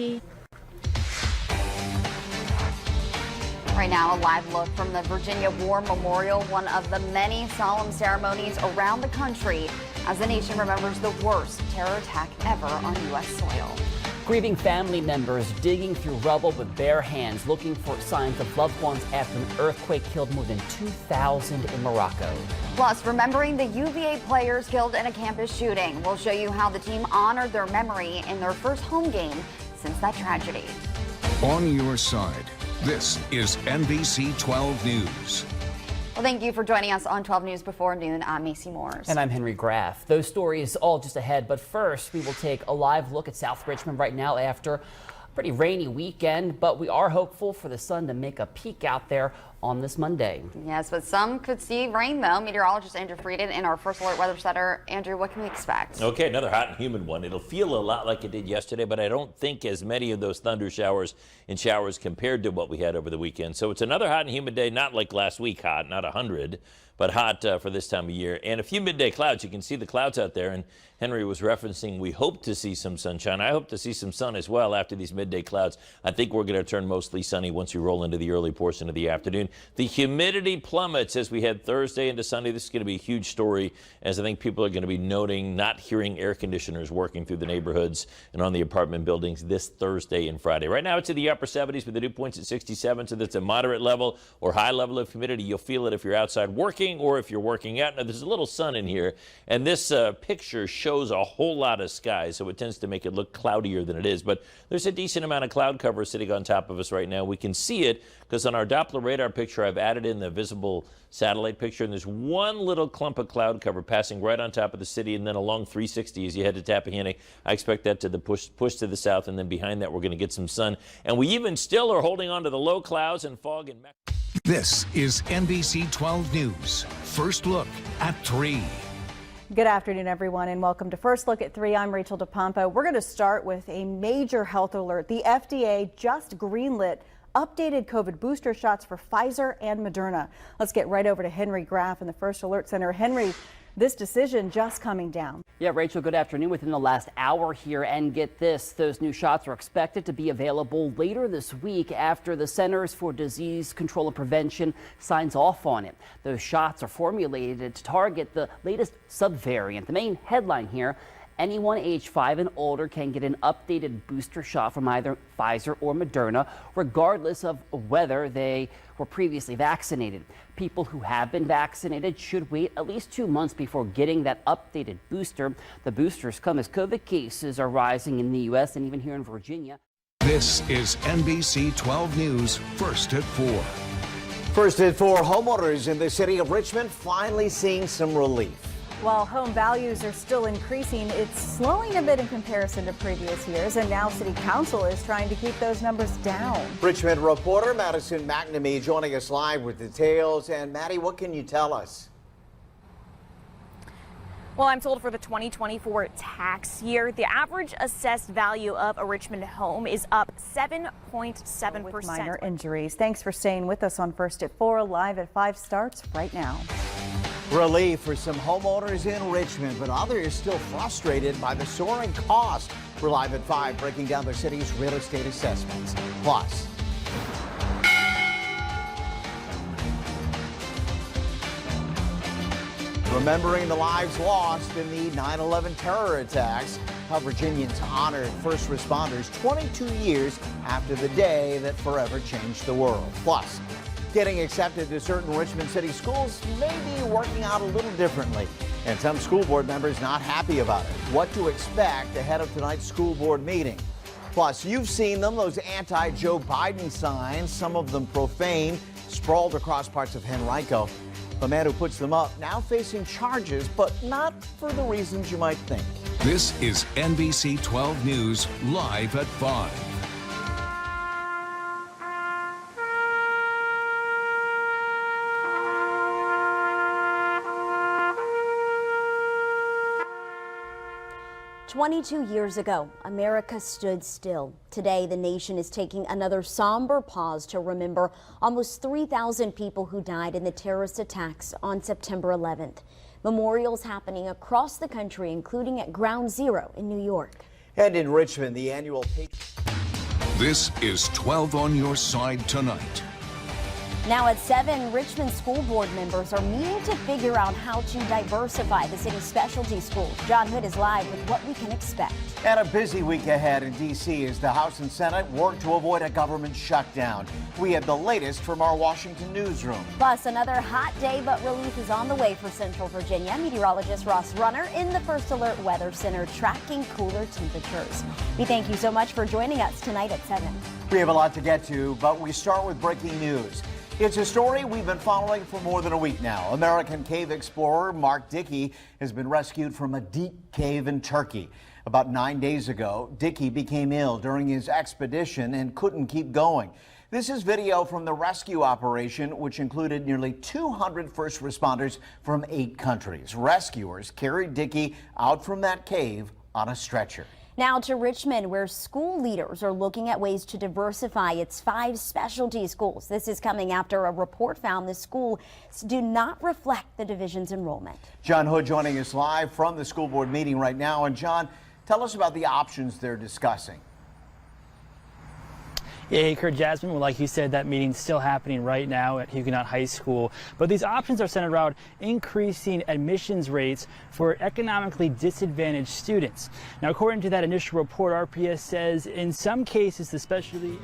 Right now, a live look from the Virginia War Memorial, one of the many solemn ceremonies around the country as the nation remembers the worst terror attack ever on U.S. soil. Grieving family members digging through rubble with bare hands, looking for signs of loved ones after an earthquake killed more than 2,000 in Morocco. Plus, remembering the UVA players killed in a campus shooting. We'll show you how the team honored their memory in their first home game since that tragedy. On your side, this is NBC12 News. Well, thank you for joining us on 12 News Before Noon. I'm Macy Moores. And I'm Henry Graff. Those stories all just ahead, but first we will take a live look at South Richmond right now after a pretty rainy weekend, but we are hopeful for the sun to make a peek out there on this Monday. Yes, but some could see rain though. Meteorologist Andrew Frieden in our First Alert Weather Center. Andrew, what can we expect? Okay, another hot and humid one. It'll feel a lot like it did yesterday, but I don't think as many of those thunder showers and showers compared to what we had over the weekend. So it's another hot and humid day, not like last week hot, not 100, but hot for this time of year. And a few midday clouds. You can see the clouds out there, and Henry was referencing we hope to see some sunshine. I hope to see some sun as well after these midday clouds. I think we're going to turn mostly sunny once we roll into the early portion of the afternoon. The humidity plummets as we head Thursday into Sunday. This is going to be a huge story, as I think people are going to be noting not hearing air conditioners working through the neighborhoods and on the apartment buildings this Thursday and Friday. Right now it's in the upper 70s with the dew points at 67, so that's a moderate level or high level of humidity. You'll feel it if you're outside working or if you're working out. Now there's a little sun in here, and this picture shows a whole lot of sky, so it tends to make it look cloudier than it is, but there's a decent amount of cloud cover sitting on top of us right now. We can see it because on our Doppler radar picture I've added in the visible satellite picture, and there's one little clump of cloud cover passing right on top of the city, and then along 360 as you head to Tappahannock. I expect that to push to the south, and then behind that we're going to get some sun, and we even still are holding on to the low clouds and fog in Mexico. This is NBC12 News. First look at 3. Good afternoon, everyone, and welcome to First Look at 3. I'm Rachel DePompa. We're going to start with a major health alert. The FDA just greenlit updated COVID booster shots for Pfizer and Moderna. Let's get right over to Henry Graff in the First Alert Center. Henry, this decision just coming down. Yeah, Rachel, good afternoon. Within the last hour here, and get this, those new shots are expected to be available later this week after the Centers for Disease Control and Prevention signs off on it. Those shots are formulated to target the latest subvariant. The main headline here: anyone age 5 and older can get an updated booster shot from either Pfizer or Moderna, regardless of whether they were previously vaccinated. People who have been vaccinated should wait at least 2 months before getting that updated booster. The boosters come as COVID cases are rising in the U.S. and even here in Virginia. This is NBC 12 News, First at 4. First at 4, homeowners in the city of Richmond finally seeing some relief. While home values are still increasing, it's slowing a bit in comparison to previous years, and now City Council is trying to keep those numbers down. Richmond reporter Madison McNamee joining us live with details. And Maddie, what can you tell us? Well, I'm told for the 2024 tax year, the average assessed value of a Richmond home is up 7.7%. With minor injuries. Thanks for staying with us on First at 4. Live at 5 starts right now. Relief for some homeowners in Richmond, but others still frustrated by the soaring cost. We're live at 5, breaking down the city's real estate assessments. Plus, remembering the lives lost in the 9/11 terror attacks, how Virginians honored first responders 22 years after the day that forever changed the world. Plus, getting accepted to certain Richmond City schools may be working out a little differently, and some school board members not happy about it. What to expect ahead of tonight's school board meeting. Plus, you've seen them, those anti-Joe Biden signs, some of them profane, sprawled across parts of Henrico. The man who puts them up now facing charges, but not for the reasons you might think. This is NBC 12 News, live at 5. 22 years ago, America stood still. Today, the nation is taking another somber pause to remember almost 3,000 people who died in the terrorist attacks on September 11th. Memorials happening across the country, including at Ground Zero in New York. And in Richmond, the annual This is 12 on your side tonight. Now at 7, Richmond school board members are meeting to figure out how to diversify the city's specialty schools. John Hood is live with what we can expect. And a busy week ahead in D.C. as the House and Senate work to avoid a government shutdown. We have the latest from our Washington newsroom. Plus, another hot day, but relief is on the way for Central Virginia. Meteorologist Ross Runner in the First Alert Weather Center tracking cooler temperatures. We thank you so much for joining us tonight at 7. We have a lot to get to, but we start with breaking news. It's a story we've been following for more than a week now. American cave explorer Mark Dickey has been rescued from a deep cave in Turkey. About 9 days ago, Dickey became ill during his expedition and couldn't keep going. This is video from the rescue operation, which included nearly 200 first responders from 8 countries. Rescuers carried Dickey out from that cave on a stretcher. Now to Richmond, where school leaders are looking at ways to diversify its 5 specialty schools. This is coming after a report found the schools do not reflect the division's enrollment. John Hood joining us live from the school board meeting right now. And John, tell us about the options they're discussing. Yeah, hey, Kurt, Jasmine, well, like you said, that meeting's still happening right now at Huguenot High School. But these options are centered around increasing admissions rates for economically disadvantaged students. Now, according to that initial report, RPS says in some cases, the specialty...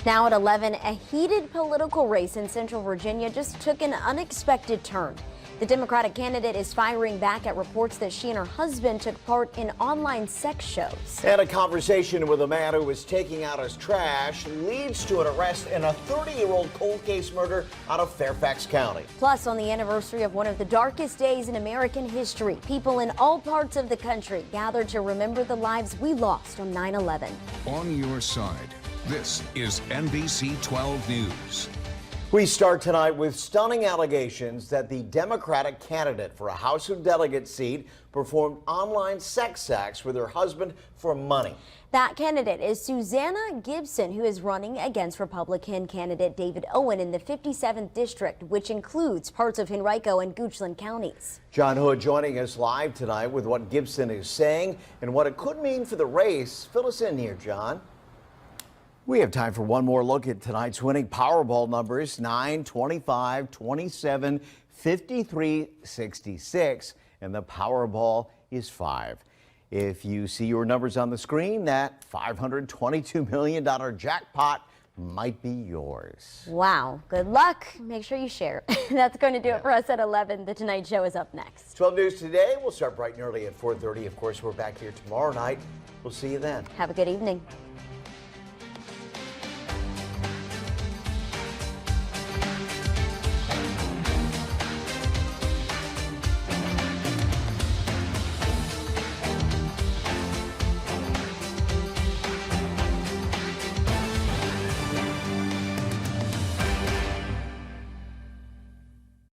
Now at 11, a heated political race in Central Virginia just took an unexpected turn. The Democratic candidate is firing back at reports that she and her husband took part in online sex shows. And a conversation with a man who was taking out his trash leads to an arrest in a 30-year-old cold case murder out of Fairfax County. Plus, on the anniversary of one of the darkest days in American history, people in all parts of the country gathered to remember the lives we lost on 9/11. On your side, this is NBC12 News. We start tonight with stunning allegations that the Democratic candidate for a House of Delegates seat performed online sex acts with her husband for money. That candidate is Susanna Gibson, who is running against Republican candidate David Owen in the 57th district, which includes parts of Henrico and Goochland counties. John Hood joining us live tonight with what Gibson is saying and what it could mean for the race. Fill us in here, John. We have time for one more look at tonight's winning Powerball numbers: 9, 25, 27, 53, 66, and the Powerball is 5. If you see your numbers on the screen, that $522 million jackpot might be yours. Wow. Good luck. Make sure you share. That's going to do it for us at 11. The Tonight Show is up next. 12 News Today. We'll start bright and early at 4:30. Of course, we're back here tomorrow night. We'll see you then. Have a good evening.